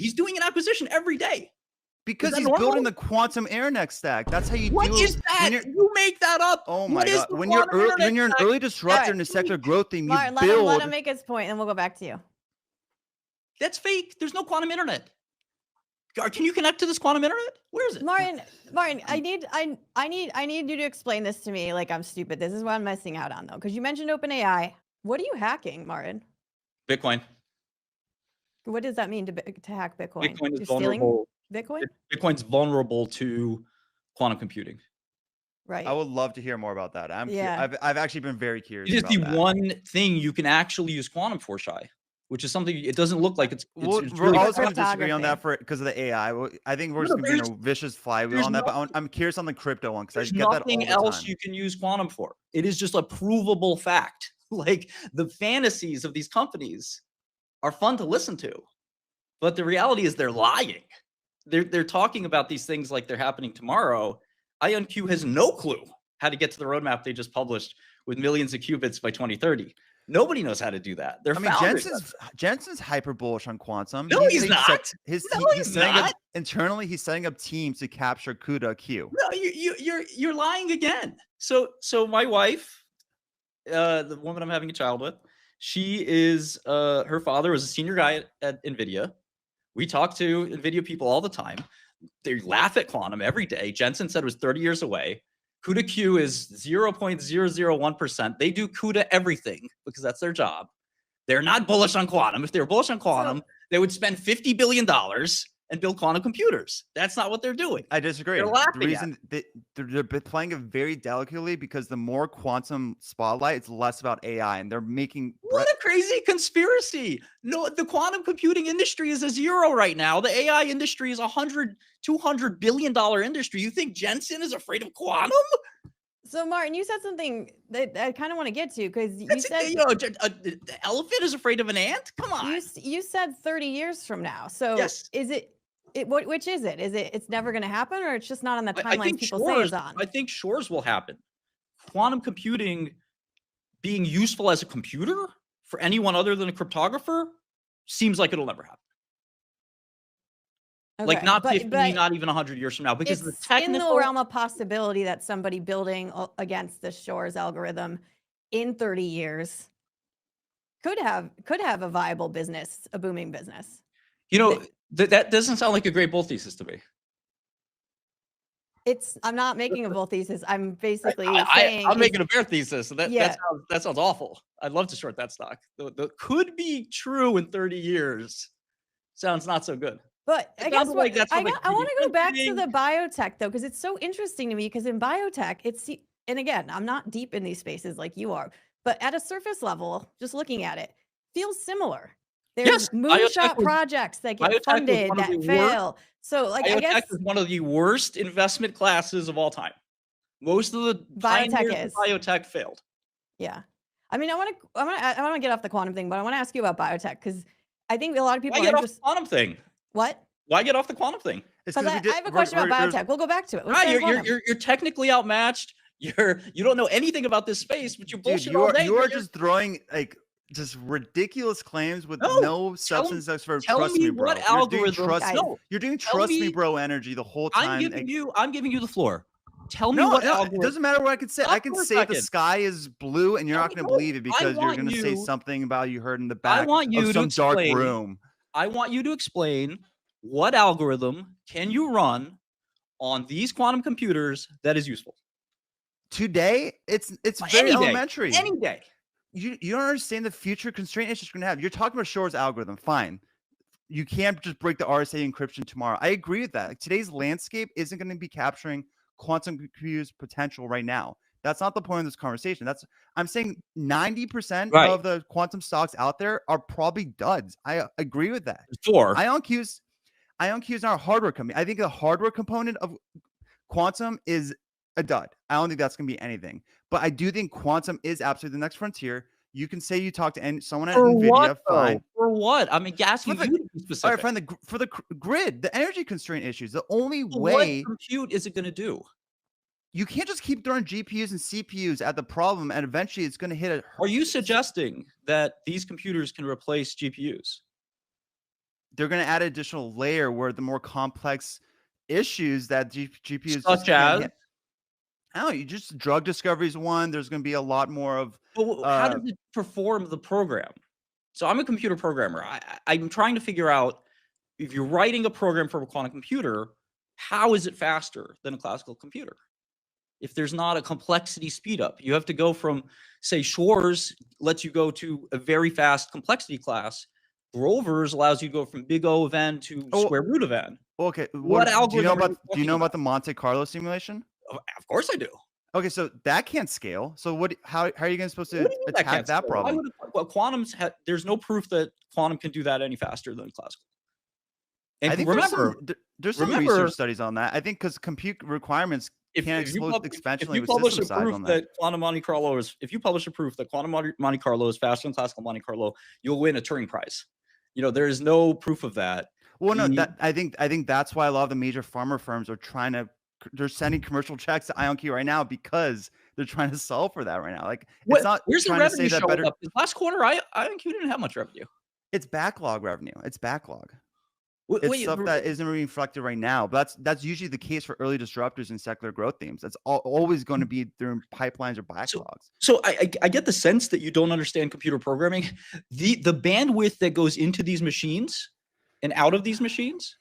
He's doing an acquisition every day. Because he's building the quantum internet stack. That's how you do it. What is that? You make that up. Oh my God. When you're an early disruptor in the secular growth thing, Martin, you build. let him make his point, and we'll go back to you. That's fake. There's no quantum internet. Can you connect to this quantum internet? Where is it? Martin, I need you to explain this to me like I'm stupid. This is what I'm missing out on though. Because you mentioned OpenAI. What are you hacking, Martin? Bitcoin. What does that mean to hack Bitcoin? Bitcoin is You're vulnerable. Bitcoin? Bitcoin's vulnerable to quantum computing. Right. I would love to hear more about that. I've actually been very curious. It is the one thing you can actually use quantum for, Shy, which is something it doesn't look like it's we're always going to disagree on that because of the AI. I think we're just going to be in a vicious flywheel on that. But I'm curious on the crypto one because I get that all the time. Nothing else you can use quantum for. It is just a provable fact. Like the fantasies of these companies are fun to listen to, but the reality is they're lying. They're talking about these things like they're happening tomorrow. IonQ has no clue how to get to the roadmap they just published with millions of qubits by 2030. Nobody knows how to do that. Jensen's hyper bullish on quantum. No, he's not. He's setting up internally. He's setting up teams to capture CUDA Q. No, you're lying again. So my wife, the woman I'm having a child with, she is her father was a senior guy at NVIDIA. We talk to NVIDIA people all the time. They laugh at quantum every day. Jensen said it was 30 years away. CUDA Q is 0.001%. They do CUDA everything because that's their job. They're not bullish on quantum. If they were bullish on quantum, they would spend $50 billion and build quantum computers. That's not what they're doing. I disagree. They're laughing the reason they're playing it very delicately because the more quantum spotlight, it's less about AI, and they're making what a crazy conspiracy. No, the quantum computing industry is a zero right now. The AI industry is $200 billion industry. You think Jensen is afraid of quantum? So Martin, you said something that I kind of want to get to because you said the elephant is afraid of an ant. Come on. You said 30 years from now. So yes. Is it? Which is it? Is it? It's never going to happen, or it's just not on the timeline people say it's on? I think Shores will happen. Quantum computing being useful as a computer for anyone other than a cryptographer seems like it'll never happen. Okay, like not 50, not even 100 years from now, because the technical in the realm of possibility that somebody building against the Shores algorithm in 30 years could have a viable business, a booming business. You know, that doesn't sound like a great bull thesis to me. I'm not making a bull thesis. I'm basically saying I'm making a bear thesis. So that sounds awful. I'd love to short that stock. The could be true in 30 years. Sounds not so good. But I guess what, I want to go back to the biotech though, because it's so interesting to me. Because in biotech, and again, I'm not deep in these spaces like you are, but at a surface level, just looking at it, feels similar. There's moonshot projects that get funded that fail. So like I guess is one of the worst investment classes of all time. Most of the biotech failed. Yeah. I mean, I want to get off the quantum thing, but I want to ask you about biotech because I think a lot of people Why get off the quantum thing? What? Why get off the quantum thing? Because I have a question about biotech. We'll go back to it. You're technically outmatched. You don't know anything about this space, but you're bullshit all day. You are just throwing like just ridiculous claims with no substance. Trust me, bro. You're doing trust me, bro energy the whole time. I'm giving you the floor. Tell me what algorithm. It doesn't matter what I can say. I can say the sky is blue, and you're not going to believe it because you're going to say something about you heard in the back of some dark room. I want you to explain what algorithm can you run on these quantum computers that is useful. Today, it's very elementary. Any day. You don't understand the future constraint issues you're going to have. You're talking about Shor's algorithm. Fine. You can't just break the RSA encryption tomorrow. I agree with that. Like, today's landscape isn't going to be capturing quantum computers' potential right now. That's not the point of this conversation. I'm saying 90% of the quantum stocks out there are probably duds. I agree with that. IonQ's not a hardware company. I think the hardware component of quantum is a dud. I don't think that's going to be anything. But I do think quantum is absolutely the next frontier. You can say you talk to someone at NVIDIA. Fine. For what? I mean, asking you to be specific. All right, fine. For the grid, the energy constraint issues, the only way. What compute is it going to do? You can't just keep throwing GPUs and CPUs at the problem, and eventually it's going to hit it. Are you suggesting that these computers can replace GPUs? they're going to add an additional layer where the more complex issues that GPUs Such as? Oh, you just drug discovery is one. There's going to be a lot more of. How does it perform the program? So I'm a computer programmer. I'm trying to figure out if you're writing a program for a quantum computer, how is it faster than a classical computer? If there's not a complexity speed up, you have to go from, say, Schwarz lets you go to a very fast complexity class. Grover's allows you to go from big O of n to square root of n. Okay. What algorithm do you know about the Monte Carlo simulation? Of course I do. Okay, so that can't scale. So how are you supposed to attack that problem? Quantum's there's no proof that quantum can do that any faster than classical. And I think there's some research studies on that. I think because compute requirements can't explode exponentially with system size on that. Quantum Monte Carlo if you publish a proof that quantum Monte Carlo is faster than classical Monte Carlo, you'll win a Turing Prize. There is no proof of that. Well, no, I think that's why a lot of the major pharma firms are they're sending commercial checks to IonQ right now because they're trying to solve for that right now. Like, it's not where's the revenue showing up? Last quarter, IonQ didn't have much revenue. It's backlog revenue. It's backlog. It's stuff that isn't really reflected right now. But that's usually the case for early disruptors and secular growth themes. That's always going to be through pipelines or backlogs. So I get the sense that you don't understand computer programming. The bandwidth that goes into these machines and out of these machines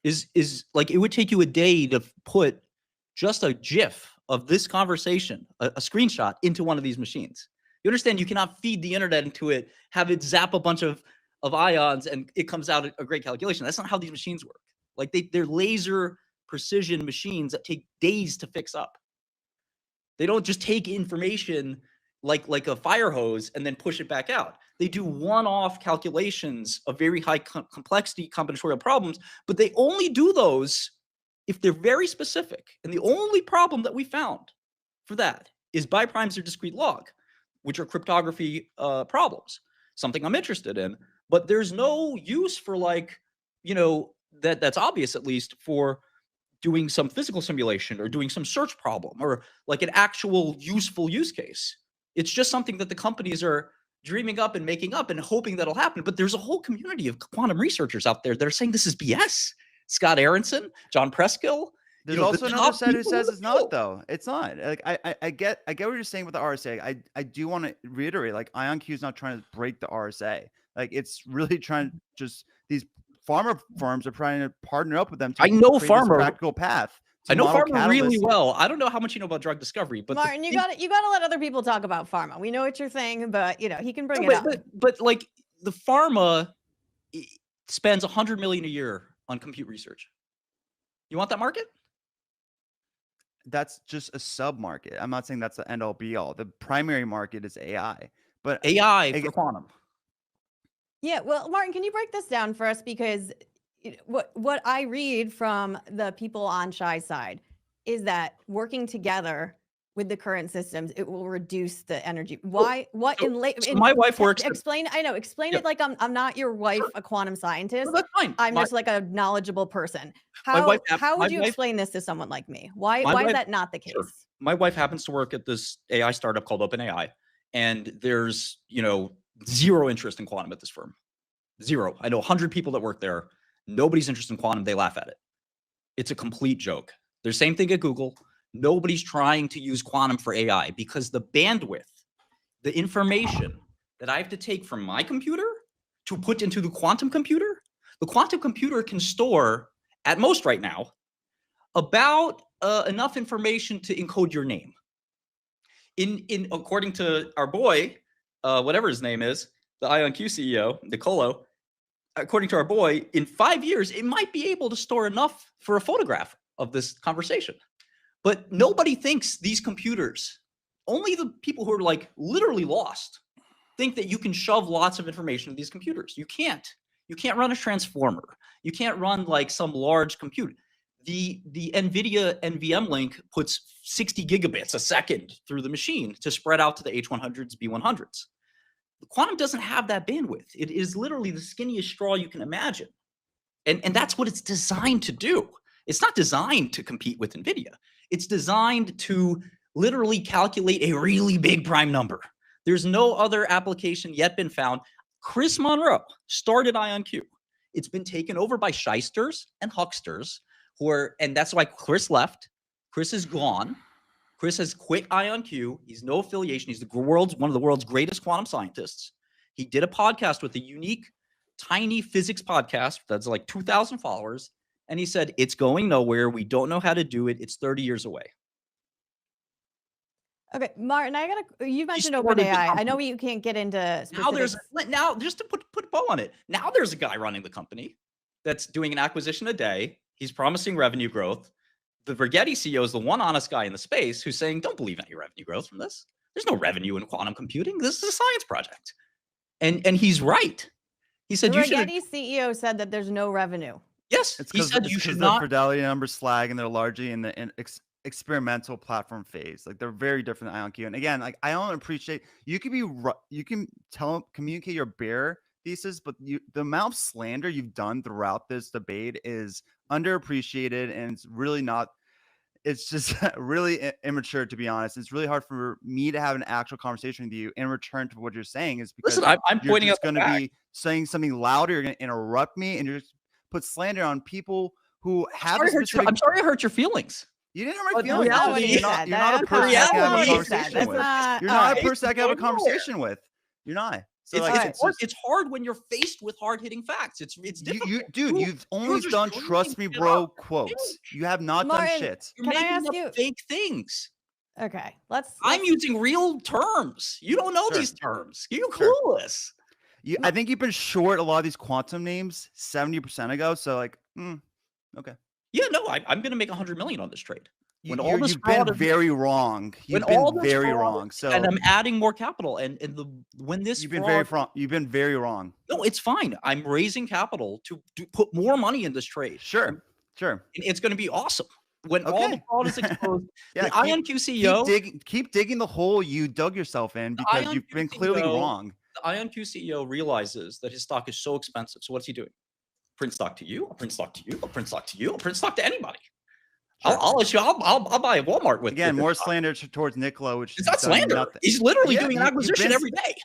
is like, it would take you a day to put just a GIF of this conversation, a screenshot, into one of these machines. You understand you cannot feed the internet into it, have it zap a bunch of ions, and it comes out a great calculation. That's not how these machines work. Like, they're laser precision machines that take days to fix up. They don't just take information like a fire hose and then push it back out. They do one-off calculations of very high complexity combinatorial problems, but they only do those if they're very specific. And the only problem that we found for that is biprimes or discrete log, which are cryptography problems, something I'm interested in. But there's no use for, like, that's obvious, at least, for doing some physical simulation or doing some search problem or like an actual useful use case. It's just something that the companies are dreaming up and making up and hoping that'll happen. But there's a whole community of quantum researchers out there that are saying this is BS. Scott Aronson, John Preskill. There's also another side who says it's not, though. It's not. Like, I get what you're saying with the RSA. I do want to reiterate, like, IonQ is not trying to break the RSA. Like, it's really trying to just, these pharma firms are trying to partner up with them to I know create pharma this practical path. I know pharma really well. I don't know how much you know about drug discovery, but Martin, you got to let other people talk about pharma. We know it's your thing, but he can bring it up. But like, the pharma spends $100 million a year on compute research. You want that market? That's just a sub market. I'm not saying that's the end all be all. The primary market is AI, but AI for quantum. Yeah, well, Martin, can you break this down for us? Because what I read from the people on Shay's side is that working together with the current systems, it will reduce the energy. Why? What so, in late? So my wife works. Explain. I know. Explain it like I'm not your wife, a quantum scientist. No, that's fine. I'm just like a knowledgeable person. How would you explain this to someone like me? Why is that not the case? Sure. My wife happens to work at this AI startup called OpenAI, and there's zero interest in quantum at this firm. Zero. I know 100 people that work there. Nobody's interested in quantum. They laugh at it. It's a complete joke. There's same thing at Google. Nobody's trying to use quantum for AI because the bandwidth, the information that I have to take from my computer to put into the quantum computer can store, at most right now, about enough information to encode your name. According to our boy, whatever his name is, the IonQ CEO, Nicolo, according to our boy, in 5 years, it might be able to store enough for a photograph of this conversation. But nobody thinks these computers, only the people who are like literally lost, think that you can shove lots of information in these computers. You can't. You can't run a transformer. You can't run like some large compute. The NVIDIA NVM link puts 60 gigabits a second through the machine to spread out to the H100s, B100s. The quantum doesn't have that bandwidth. It is literally the skinniest straw you can imagine. And that's what it's designed to do. It's not designed to compete with NVIDIA. It's designed to literally calculate a really big prime number. There's no other application yet been found. Chris Monroe started IonQ It's been taken over by shysters and hucksters and that's why Chris left. Chris is gone. Chris has quit IonQ. He's no affiliation. He's one of the world's greatest quantum scientists. He did a podcast with a unique, tiny physics podcast that's like 2,000 followers. And he said, it's going nowhere. We don't know how to do it. It's 30 years away. Okay, Martin, you mentioned OpenAI. I know you can't get into specifics. Now just to put a bow on it. Now there's a guy running the company that's doing an acquisition a day. He's promising revenue growth. The Rigetti CEO is the one honest guy in the space who's saying, don't believe any revenue growth from this. There's no revenue in quantum computing. This is a science project. And he's right. He said the Rigetti CEO said that there's no revenue. Yes, he said you should not. The fidelity numbers slag, and they're largely in the experimental platform phase. Like they're very different than IonQ. And again, like I don't appreciate you can communicate your bear thesis, but the amount of slander you've done throughout this debate is underappreciated, and it's really not. It's just really immature, to be honest. It's really hard for me to have an actual conversation with you in return to what you're saying. Is because I'm pointing out going to be saying something louder. You're going to interrupt me, and you're just put slander on people who have. I'm sorry I hurt your feelings. You didn't hurt my feelings. You're not a person I can have a conversation with. You're not a person I can have a conversation with. You're not. So it's hard when you're faced with hard-hitting facts. It's difficult. Dude, you've only done trust me, bro quotes. You have not done shit. You're making up fake things. Okay, I'm using real terms. You don't know these terms. You're clueless. I think you've been short a lot of these quantum names 70% ago. So like, okay. Yeah, no, I'm going to make $100 million on this trade. You've been very wrong. You've been very wrong. So, and I'm adding more capital. And you've been very wrong. No, it's fine. I'm raising capital to put more money in this trade. Sure. And it's going to be awesome when all the fraud is exposed. The IonQ CEO keep digging the hole you dug yourself in because you've been clearly wrong. The IonQ CEO realizes that his stock is so expensive. So what's he doing? Print stock to you. I'll print stock to you. I'll print stock to you. I'll print stock to anybody. Sure. I'll buy a Walmart with more slander towards Nicola, which it's not slander. Nothing. He's literally doing an acquisition every day.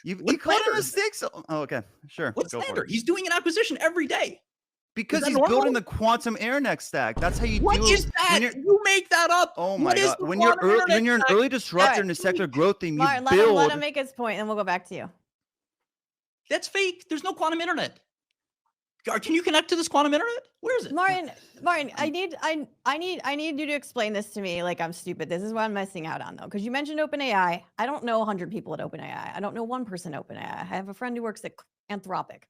You called him a mistake. Oh, okay, sure. What's slander? He's doing an acquisition every day because he's building the quantum internet stack. That's how you do. What is that? You make that up. Oh my god! When you're an early disruptor in the sector growth thing, you Martin, build. Let him make his point, and we'll go back to you. That's fake. There's no quantum internet. Can you connect to this quantum internet? Where is it? Martin, I need you to explain this to me like I'm stupid. This is what I'm missing out on though. Because you mentioned OpenAI. I don't know 100 people at OpenAI. I don't know one person at OpenAI. I have a friend who works at Anthropic.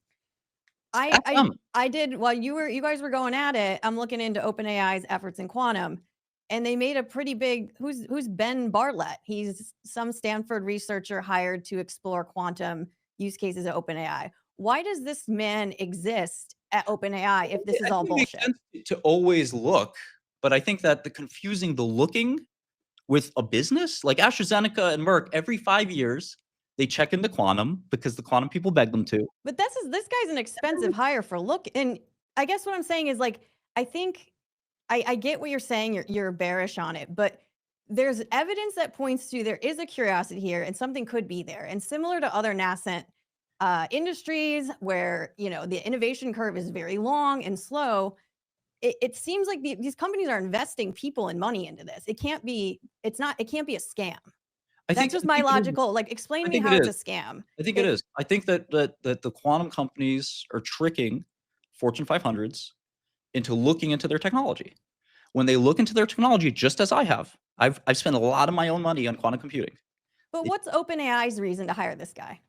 I did while you guys were going at it, I'm looking into OpenAI's efforts in quantum. And they made a pretty big who's Ben Bartlett? He's some Stanford researcher hired to explore quantum use cases at OpenAI. Why does this man exist at OpenAI if this is all bullshit? It makes sense to always look, but I think that confusing the looking with a business like AstraZeneca and Merck, every 5 years they check into quantum because the quantum people beg them to. But this guy's an expensive hire for look. And I guess what I'm saying is like I think I get what you're saying. You're bearish on it, but there's evidence that points to there is a curiosity here and something could be there. And similar to other nascent industries where the innovation curve is very long and slow, it seems like these companies are investing people and money into this. It can't be a scam. That's just my logical, like, explain to me how it's a scam. I think it is. I think that the quantum companies are tricking Fortune 500s into looking into their technology. When they look into their technology, just as I have, I've spent a lot of my own money on quantum computing. But what's OpenAI's reason to hire this guy?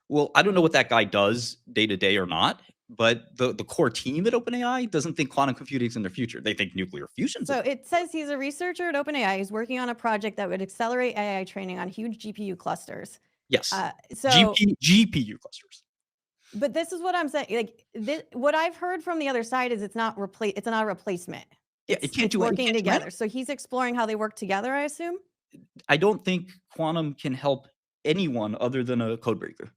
Well, I don't know what that guy does day to day or not, but the core team at OpenAI doesn't think quantum computing is in their future. They think nuclear fusion. So it says he's a researcher at OpenAI. He's working on a project that would accelerate AI training on huge GPU clusters. Yes. GPU clusters. But this is what I'm saying. Like what I've heard from the other side is it's not a replacement. Yeah, it can't do working together. So he's exploring how they work together, I assume. I don't think quantum can help anyone other than a code breaker.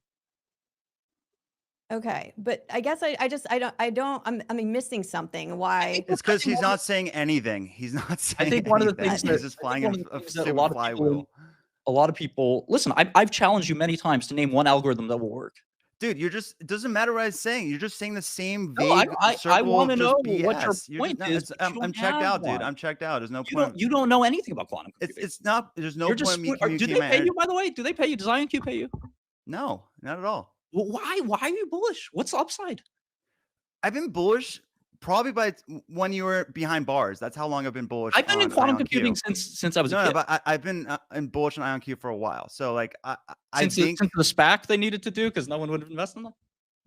Okay, but I guess I'm missing something. Why? It's because he's not saying anything. He's not saying. I think one of the things he's just flying a lot of people. Listen, I've challenged you many times to name one algorithm that will work. Dude, you're just, it doesn't matter what I'm saying. You're just saying the same vague No, I circle want to of know just BS. what your You're point just, is. But you I'm don't checked have out, dude. one. I'm checked out. There's no You point. you don't know anything about quantum computing. It's not. There's no You're point just in me do communicating they my pay you, by the way? Do they pay you? Does IonQ pay you? No, not at all. Well, why are you bullish? What's the upside? I've been bullish probably by when you were behind bars. That's how long I've been bullish. I've been in quantum IonQ. computing since I was a kid. No, but I've been in bullish on IonQ for a while. So like Since the SPAC they needed to do because no one would invest in them.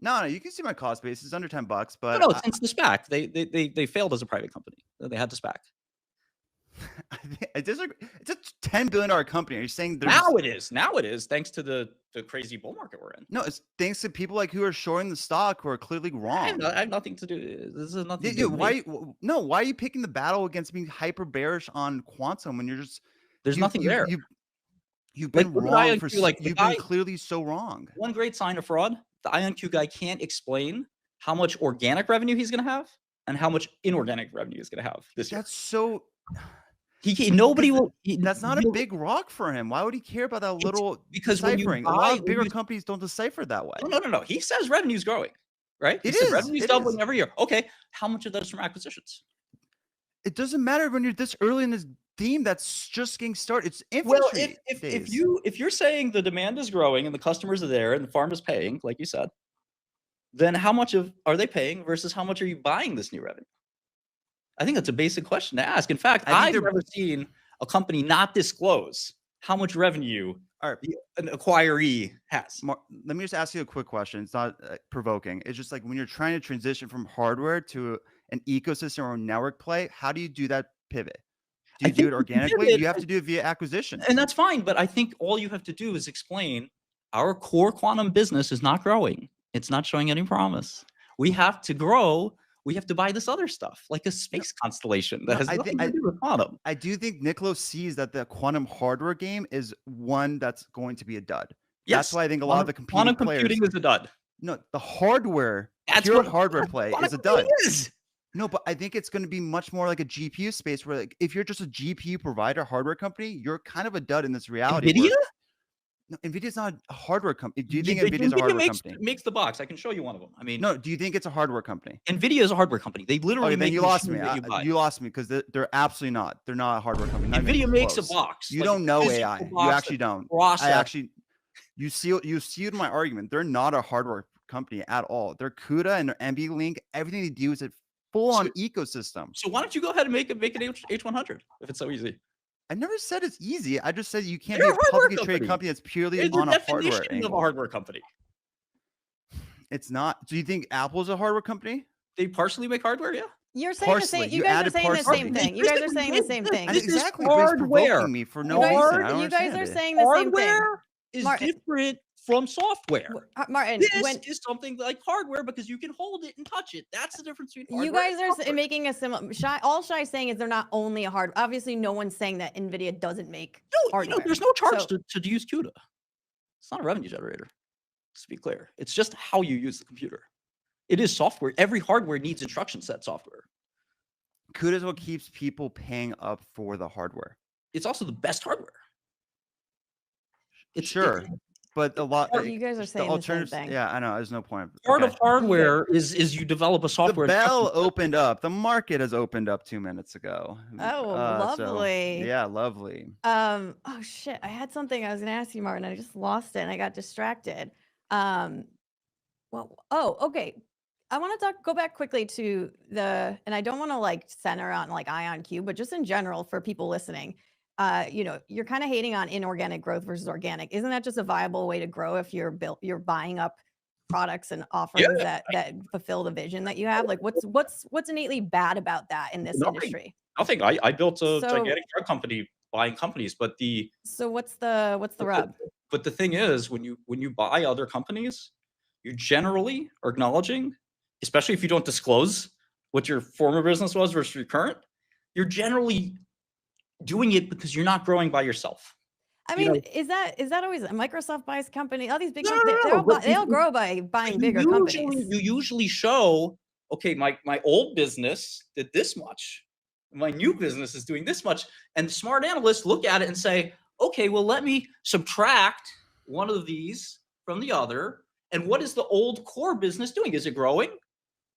No, you can see my cost base. It's under $10, but no, since the SPAC, they failed as a private company. They had the SPAC. I disagree. It's a $10 billion company. Are you saying now it is? Now it is, thanks to the crazy bull market we're in. No, it's thanks to people like who are shorting the stock who are clearly wrong. I have nothing to do. This is nothing. Dude, why are you picking the battle against being hyper bearish on quantum when you're just nothing there? You've been wrong for you've been clearly so wrong. One great sign of fraud: the IonQ guy can't explain how much organic revenue he's going to have and how much inorganic revenue he's going to have this year. That's so. Nobody will. That's not a big rock for him. Why would he care about that little deciphering? A lot of bigger companies don't decipher that way. No. He says revenue's growing, right? He says revenue's doubling every year. Okay, how much of that is from acquisitions? It doesn't matter when you're this early in this theme. That's just getting started. It's infantry. Well, if you're saying the demand is growing and the customers are there and the farm is paying, like you said, then how much are they paying versus how much are you buying this new revenue? I think that's a basic question to ask. In fact, I've never seen a company not disclose how much revenue an acquiree has. Let me just ask you a quick question. It's not provoking. It's just like when you're trying to transition from hardware to an ecosystem or a network play, how do you do that pivot? Do you do it organically? You have to do it via acquisition. And that's fine. But I think all you have to do is explain our core quantum business is not growing. It's not showing any promise. We have to grow. We have to buy this other stuff, like a space constellation that has nothing to do with quantum. I do think Niccolo sees that the quantum hardware game is one that's going to be a dud. Yes. That's why I think a lot of the quantum computing is a dud. No, the hardware, hardware play is a dud. No, but I think it's going to be much more like a GPU space where, like, if you're just a GPU provider, hardware company, you're kind of a dud in this reality. NVIDIA? No, NVIDIA's not a hardware company. Do you think NVIDIA's a hardware company? Makes the box. I can show you one of them. I mean, no. Do you think it's a hardware company? NVIDIA is a hardware company. They literally make. You lost me. You lost me because they're absolutely not. They're not a hardware company. NVIDIA makes a box. You don't know AI. You actually don't. You sealed my argument. They're not a hardware company at all. They're CUDA and their NVLink. Everything they do is a full-on ecosystem. So why don't you go ahead and make an H100 if it's so easy? I never said it's easy. I just said you can't be a publicly traded company that's purely on a hardware angle. Of a hardware company. It's not. Do you think Apple's a hardware company? They partially make hardware, yeah. You're saying the same. You guys are saying the same thing. You guys are saying the same thing. Exactly. Hardware. Me for no reason. You guys are saying the same thing. Hardware is different from software. Martin, this is something like hardware because you can hold it and touch it. That's the difference between hardware. You guys are making a similar. All Shay is saying is they're not only a hardware. Obviously, no one's saying that NVIDIA doesn't make hardware. There's no charge to use CUDA. It's not a revenue generator. Just to be clear, it's just how you use the computer. It is software. Every hardware needs instruction set software. CUDA is what keeps people paying up for the hardware. It's also the best hardware. But a lot. You guys are saying the same thing. Yeah, I know. There's no point. Part of hardware is you develop a software. The bell opened up. The market has opened up 2 minutes ago. Oh, lovely. Yeah, lovely. Oh shit! I had something I was going to ask you, Martin. I just lost it and I got distracted. Okay. I want to go back quickly to and I don't want to like center on like IonQ, but just in general for people listening. You're kind of hating on inorganic growth versus organic. Isn't that just a viable way to grow if you're buying up products and offerings that fulfill the vision that you have? Like what's innately bad about that in this industry? Nothing. I built a gigantic drug company buying companies, but what's the rub? But the thing is, when you buy other companies, you generally are acknowledging, especially if you don't disclose what your former business was versus your current, you're generally doing it because you're not growing by yourself. I mean, is that always Microsoft buys company? All these big companies, they all grow by buying bigger companies. You usually show, okay, my old business did this much, my new business is doing this much, and the smart analysts look at it and say, okay, well, let me subtract one of these from the other And what is the old core business doing? Is it growing?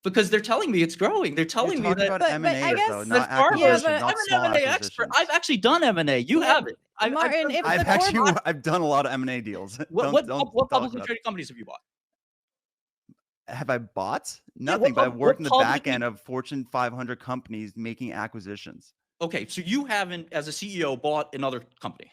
Because they're telling me it's growing. They're telling me that. About M&A though, not Regardless, acquisitions, not I'm small an M&A acquisitions. expert. I've actually done M&A. You haven't. Martin, I've done a lot of M&A deals. What publicly traded companies have you bought? Have I bought? Nothing, but I've worked in the back end of Fortune 500 companies making acquisitions. Okay, so you haven't, as a CEO, bought another company.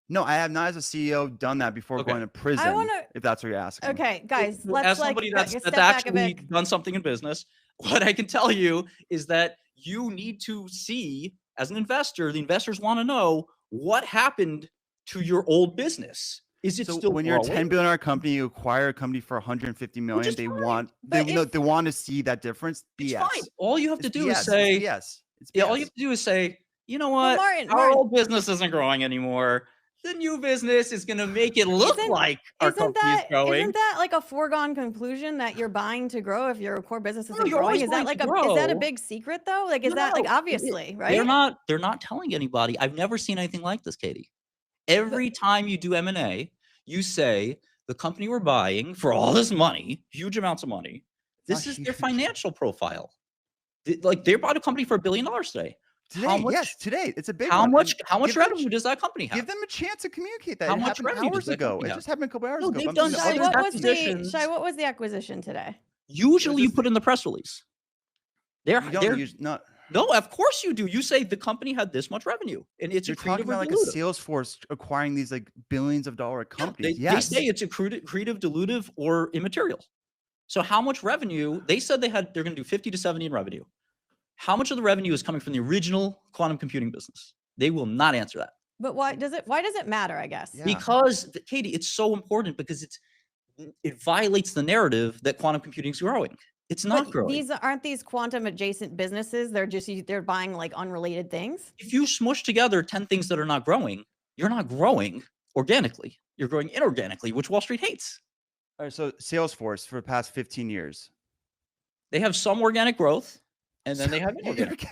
No, I have not, as a CEO, done that before going to prison. If that's what you're asking. Okay, guys, let's as somebody that's actually done something in business, what I can tell you is that you need to see, as an investor, the investors want to know what happened to your old business. Is it still when you're a $10 billion company, you acquire a company for $150 million, they want to see that difference. BS. It's fine. All you have to do is say yes. Yeah, all you have to do is say, you know what? Our old business isn't growing anymore. The new business is going to make it look like our company is growing. Isn't that like a foregone conclusion that you're buying to grow if your core business isn't growing? Is that like is that a big secret though? Like, is that like obviously, right? They're not telling anybody. I've never seen anything like this, Katie. Every time you do M&A, you say the company we're buying for all this money, huge amounts of money. This is their financial profile. Like they bought a company for $1 billion today. Today. It's a big one. How much revenue does that company have? Give them a chance to communicate that. How much revenue hours ago? It just happened a couple hours ago. They've done acquisitions. Shay, what was the acquisition today? Usually you put in the press release. No, of course you do. You say the company had this much revenue, and it's talking about like a Salesforce acquiring these like billions of dollar companies. They say it's accretive, dilutive, or immaterial. So how much revenue? They said they're going to do 50 to 70 in revenue. How much of the revenue is coming from the original quantum computing business? They will not answer that. But why does it matter, I guess? Yeah. Because, Katie, it's so important because it violates the narrative that quantum computing is growing. It's not growing. Aren't these quantum adjacent businesses? They're buying like unrelated things. If you smush together 10 things that are not growing, you're not growing organically. You're growing inorganically, which Wall Street hates. All right, so Salesforce for the past 15 years. They have some organic growth. And then they have inorganic.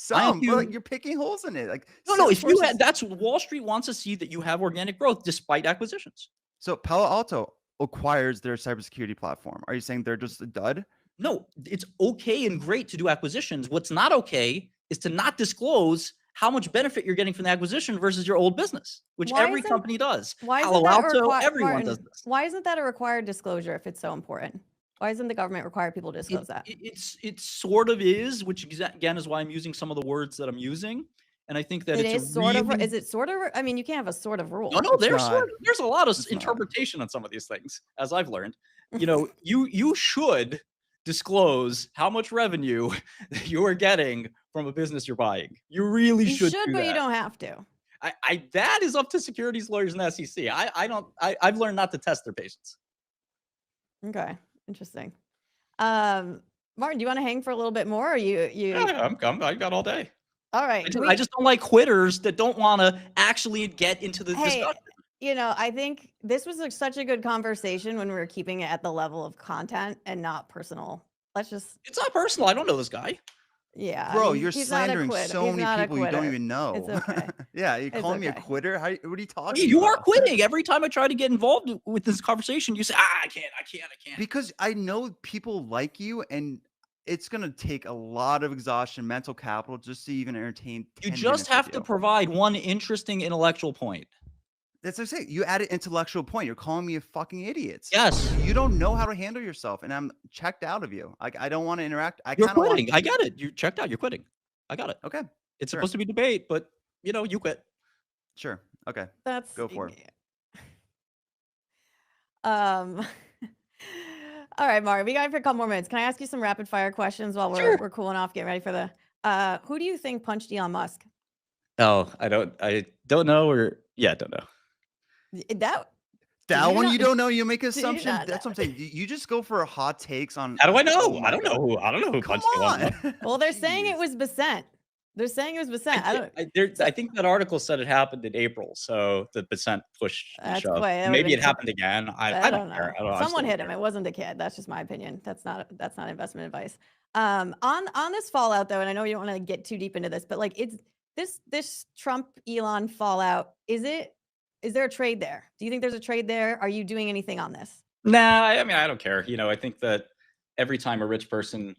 But like you're picking holes in it. Like no. If you that's Wall Street wants to see that you have organic growth despite acquisitions. So Palo Alto acquires their cybersecurity platform. Are you saying they're just a dud? No, it's okay and great to do acquisitions. What's not okay is to not disclose how much benefit you're getting from the acquisition versus your old business, which every company does. Palo Alto, everyone does this. Why isn't that a required disclosure if it's so important? Why doesn't the government require people to disclose that? It sort of is, which again is why I'm using some of the words that I'm using. And I think that is it sort of? I mean, you can't have a sort of rule. No, there's a lot of interpretation on some of these things, as I've learned. You know, you should disclose how much revenue you are getting from a business you're buying. You really should. You should, but you don't have to. That is up to securities lawyers and the SEC. I've learned not to test their patience. Okay. Interesting. Martin, do you want to hang for a little bit more? Or you? Yeah, I got all day. All right. I just don't like quitters that don't want to actually get into the discussion. You know, I think this was such a good conversation when we were keeping it at the level of content and not personal. It's not personal. I don't know this guy. Yeah. Bro, you're slandering so many people you don't even know. It's okay. Yeah, you're calling me a quitter? What are you talking about? You are quitting. Every time I try to get involved with this conversation, you say, I can't. Because I know people like you, and it's going to take a lot of exhaustion, mental capital, just to even entertain 10 You just have to provide one interesting intellectual point. That's what I say. You add an intellectual point. You're calling me a fucking idiot. Yes. You don't know how to handle yourself, and I'm checked out of you. I don't want to interact. You're quitting. I get it. You checked out. You're quitting. I got it. Okay. It's supposed to be debate, but you quit. Sure. Okay. Go for it. All right, Mark. We got a couple more minutes. Can I ask you some rapid fire questions while we're cooling off, getting ready for the who do you think punched Elon Musk? Oh, I don't know, I don't know. That one you don't know. You make assumptions. That's what I'm saying. You just go for hot takes on. How do I know? I don't know who punched Elon. Well, they're saying it was Bassett. I think that article said it happened in April, so the Bassett pushed. Maybe it happened again. I don't care. Someone hit him. It wasn't a kid. That's just my opinion. That's not investment advice. On this fallout though, and I know you don't want to get too deep into this, but like it's this Trump Elon fallout. Is there a trade there? Do you think there's a trade there? Are you doing anything on this? Nah, I mean, I don't care. You know, I think that every time a rich person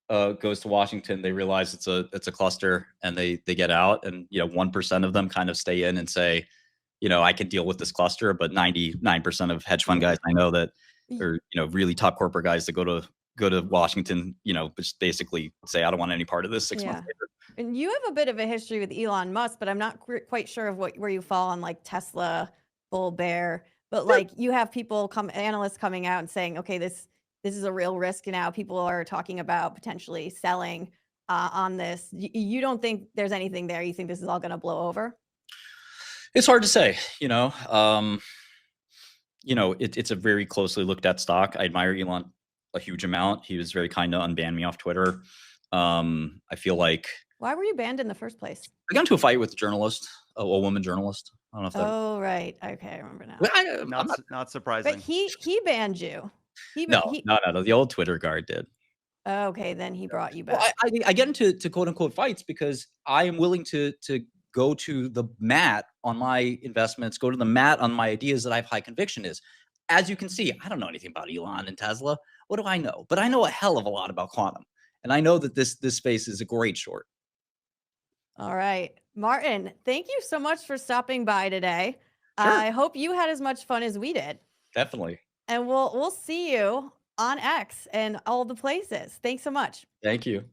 goes to Washington, they realize it's a cluster, and they get out, and 1% of them kind of stay in and say, I can deal with this cluster, but 99% of hedge fund guys I know that are really top corporate guys that go to Washington, just basically say, I don't want any part of this 6 months later. And you have a bit of a history with Elon Musk, but I'm not quite sure of where you fall on like Tesla, bull bear. But like you have analysts coming out and saying, okay, this is a real risk now. People are talking about potentially selling on this. You don't think there's anything there? You think this is all going to blow over? It's hard to say. It's a very closely looked at stock. I admire Elon a huge amount. He was very kind to unban me off Twitter. I feel like. Why were you banned in the first place? I got into a fight with a journalist, a woman journalist. I don't know if that. Oh, right. Okay, I remember now. Not surprising. But he banned you. No. The old Twitter guard did. Okay, then he brought you back. Well, I get into quote unquote fights because I am willing to go to the mat on my investments, go to the mat on my ideas that I have high conviction is. As you can see, I don't know anything about Elon and Tesla. What do I know? But I know a hell of a lot about quantum. And I know that this space is a great short. All right. Martin, thank you so much for stopping by today. Sure. I hope you had as much fun as we did. Definitely. And we'll see you on X and all the places. Thanks so much. Thank you.